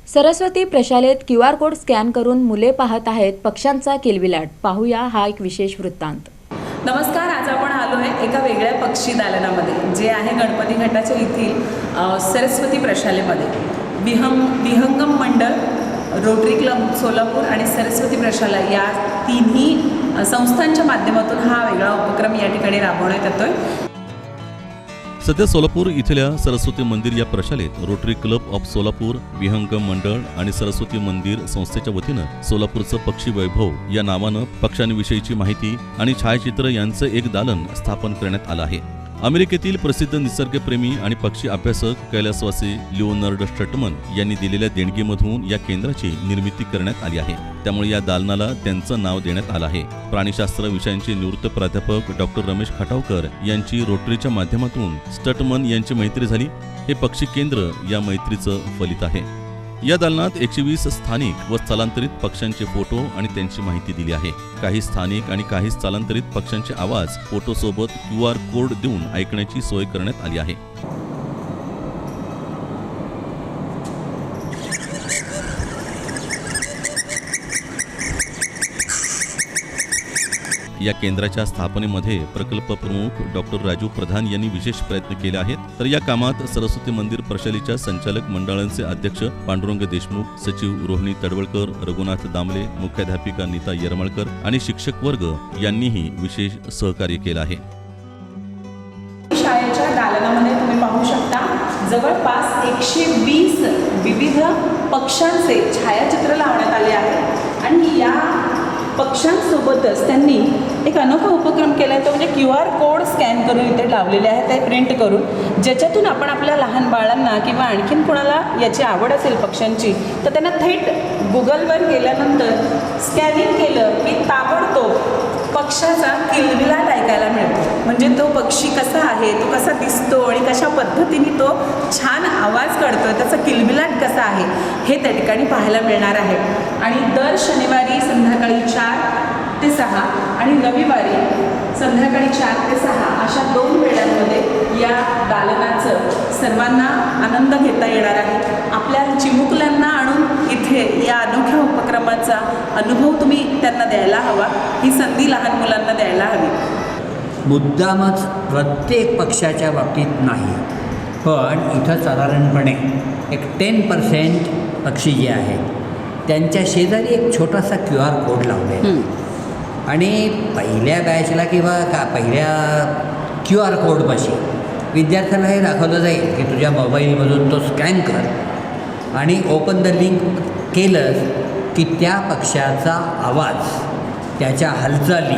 Saraswati प्रशालेत QR code scan करून मुले पाहत आहेत पक्ष्यांचा किलबिलाट. पाहूया हा एक विशेष वृत्तांत. नमस्कार. आज आपण आलो आहे एका वेगळ्या पक्षी दालनामध्ये, जे आहे गणपती घाटाच्या येथील सरस्वती प्रशालेमध्ये. विहंगम मंडळ, रोटरी क्लब सोलापूर आणि सरस्वती प्रशाला या तिन्ही संस्थांच्या माध्यमातून हा वेगळा उपक्रम या ठिकाणी राबवण्यात येतोय. सध्या सोलापूर इथल्या सरस्वती मंदिर या प्रशालेत रोटरी क्लब ऑफ सोलापूर, विहंगम मंडळ आणि सरस्वती मंदिर संस्थेच्या वतीनं सोलापूरचं पक्षी वैभव या नावानं पक्ष्यांविषयीची माहिती आणि छायाचित्र यांचं एक दालन स्थापन करण्यात आलं आहे. अमेरिकेतील प्रसिद्ध निसर्गप्रेमी आणि पक्षी अभ्यासक कैलासवासी लिओनार्ड स्टटमन यांनी दिलेल्या देणगीमधून या केंद्राची निर्मिती करण्यात आली आहे. त्यामुळे या दालनाला त्यांचं नाव देण्यात आलं आहे. प्राणीशास्त्र विषयांचे निवृत्त प्राध्यापक डॉक्टर रमेश खटावकर यांची रोटरीच्या माध्यमातून स्टटमन यांची मैत्री झाली. हे पक्षी केंद्र या मैत्रीचं फलित आहे. या दालनात 120 स्थानिक व स्थलांतरित पक्ष्यांचे फोटो आणि त्यांची माहिती दिली आहे. काही स्थानिक आणि काही स्थलांतरित पक्ष्यांचे आवाज फोटोसोबत QR कोड देऊन ऐकण्याची सोय करण्यात आली आहे. या केंद्राच्या स्थापनेमध्ये प्रकल्प प्रमुख डॉक्टर राजू प्रधान यांनी विशेष प्रयत्न केले आहेत. तर या कामात सरस्वती मंदिर प्रशालेच्या संचालक मंडळांचे अध्यक्ष पांडुरंग देशमुख, सचिव रोहिणी तडवळकर, रघुनाथ दामले, मुख्याध्यापिका नीता येरमाळकर आणि शिक्षक वर्ग यांनीही विशेष सहकार्य केलं आहे. शाळेच्या दालनामध्ये तुम्ही पाहू शकता जवळपास 120 विविध पक्ष्यांचे छायाचित्र लावण्यात आले आहे. आणि या पक्ष्यांसोबतच त्यांनी एक अनोखा उपक्रम केला आहे, तो म्हणजे QR कोड स्कॅन करून इथे लावलेले आहे, ते प्रिंट करून, ज्याच्यातून आपण आपल्या लहान बाळांना किंवा आणखीन कोणाला याची आवड असेल पक्ष्यांची तर त्यांना थेट गुगलवर गेल्यानंतर स्कॅनिंग केलं की ताबडतोब पक्षाचा किलबिलाट ऐकायला मिळतो. म्हणजे तो पक्षी कसा आहे, तो कसा दिसतो आणि कशा पद्धतीने तो छान आवाज काढतो, त्याचा किलबिलाट कसा आहे हे त्या ठिकाणी पाहायला मिळणार आहे. आणि दर शनिवारी संध्याकाळी 4 ते 6 आणि रविवारी संध्याकाळी 4 ते 6 अशा 2 वेळांमध्ये या दालनाचं सर्वांना आनंद घेता येणार आहे. आपल्या चिमुकल्यांना आणून इथे या अनोख्या उपक्रमाचा अनुभव तुम्ही त्यांना द्यायला हवा. ही संधी लहान मुलांना द्यायला हवी. मुद्दामच प्रत्येक पक्षाच्या बाबतीत नाही, पण इथं साधारणपणे एक 10% पक्षी जे आहेत त्यांच्या शेजारी एक छोटासा QR कोड लावले आणि पहिल्या बॅचला किंवा पहिल्या QR कोडपाशी विद्यार्थ्याला हे दाखवलं जाईल की तुझ्या मोबाईलमधून तो स्कॅन कर आणि ओपन द लिंक केलंस की त्या पक्षाचा आवाज, त्याच्या हालचाली,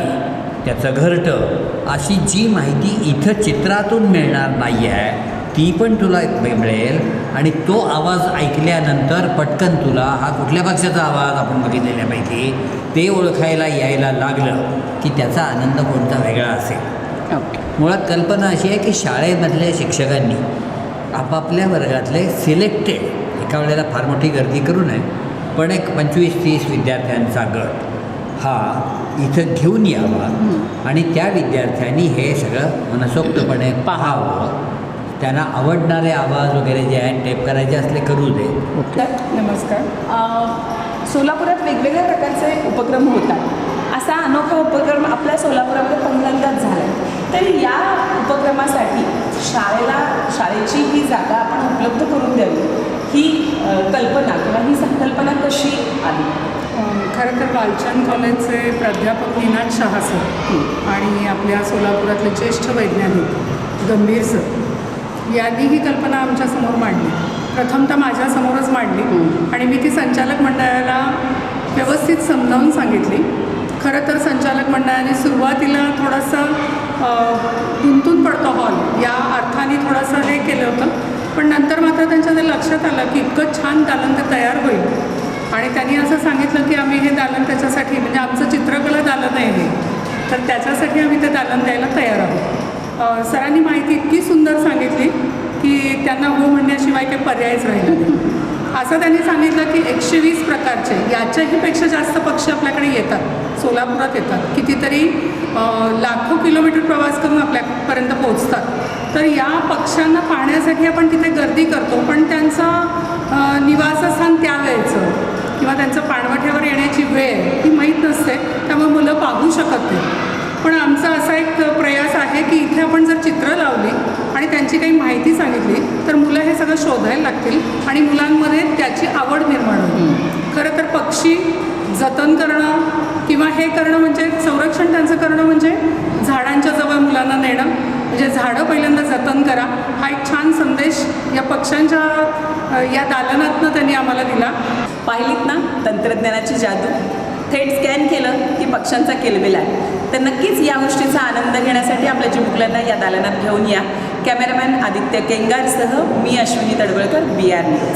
त्याचं घरटं अशी जी माहिती इथं चित्रातून मिळणार नाही आहे ती पण तुला मिळेल. आणि तो आवाज ऐकल्यानंतर पटकन तुला हा कुठल्या पक्षाचा आवाज आपण बघितलेल्यापैकी ते ओळखायला यायला लागलं की त्याचा आनंद कोणता वेगळा असेल. मुळात कल्पना अशी आहे की शाळेमधल्या शिक्षकांनी आपापल्या वर्गातले सिलेक्टेड, एका वेळेला फार मोठी गर्दी करू नये, पण एक 25-30 विद्यार्थ्यांचा गट हा इथं घेऊन यावा आणि त्या विद्यार्थ्यांनी हे सगळं मनसोक्तपणे पाहावं. त्यांना आवडणारे आवाज वगैरे जे आहेत टेप करायचे असले करू दे. नमस्कार. सोलापुरात वेगवेगळ्या प्रकारचे उपक्रम होतात. असा अनोखा उपक्रम आपल्या सोलापुरामध्ये पहिल्यांदाच झाला. तर या उपक्रमासाठी शाळेची ही जागा आपण उपलब्ध करून द्यावी, ही कल्पना किंवा ही संकल्पना कशी आली? खरं तर वालचंद कॉलेजचे प्राध्यापक निनाद शहा सर आणि आपल्या सोलापुरातले ज्येष्ठ वैज्ञानिक गंभीर सर यांनी ही कल्पना आमच्यासमोर मांडली. प्रथमतः माझ्यासमोरच मांडली आणि मी ती संचालक मंडळाला व्यवस्थित समजावून सांगितली. खरं तर संचालक मंडळाने सुरुवातीला थोडंसं गुंतून पडतो हॉल या अर्थाने थोडंसं हे केलं होतं, पण नंतर मात्र त्यांच्या ते लक्षात आलं की इतकं छान दालन ते तयार होईल. आणि त्यांनी असं सांगितलं की आम्ही हे दालन त्याच्यासाठी, म्हणजे आमचं चित्रकला दालन आहे हे, तर त्याच्यासाठी आम्ही ते दालन द्यायला तयार आहोत. सरांनी माहिती इतकी सुंदर सांगितली की त्यांना हो म्हणण्याशिवाय काही पर्यायच राहिला नाही. असं त्यांनी सांगितलं की 120 प्रकारचे, याच्याही पेक्षा जास्त पक्षी आपल्याकडे येतात, सोलापुरात येतात. कितीतरी लाखो किलोमीटर प्रवास करून आपल्यापर्यंत पोहोचतात. तर या पक्ष्यांना पाहण्यासाठी आपण तिथे गर्दी करतो, पण त्यांचं निवासस्थान त्यावेळेस त्यामुळे मुलं पाहू शकत नाही. पण आमचा असा एक प्रयास आहे की इथे आपण जर चित्र लावली आणि त्यांची काही माहिती सांगितली तर मुलं हे सगळं शोधायला लागतील आणि मुलांमध्ये त्याची आवड निर्माण होईल. खरं तर पक्षी जतन करणं किंवा हे करणं म्हणजे संरक्षण त्यांचं करणं म्हणजे झाडांच्या जवळ मुलांना नेणं, म्हणजे झाडं पहिल्यांदा जतन करा, हा एक छान संदेश या पक्ष्यांच्या या दालनातनं त्यांनी आम्हाला दिला. पाहिलीत ना तंत्रज्ञानाची जादू. थेट स्कॅन केलं की पक्ष्यांचा किलबिलाट. तर नक्कीच या गोष्टीचा आनंद घेण्यासाठी आपल्या चिमुकल्यांना या दालनात घेऊन या. कॅमेरामॅन आदित्य केंगारसह मी अश्विनी तडवळकर, BR न्यूज.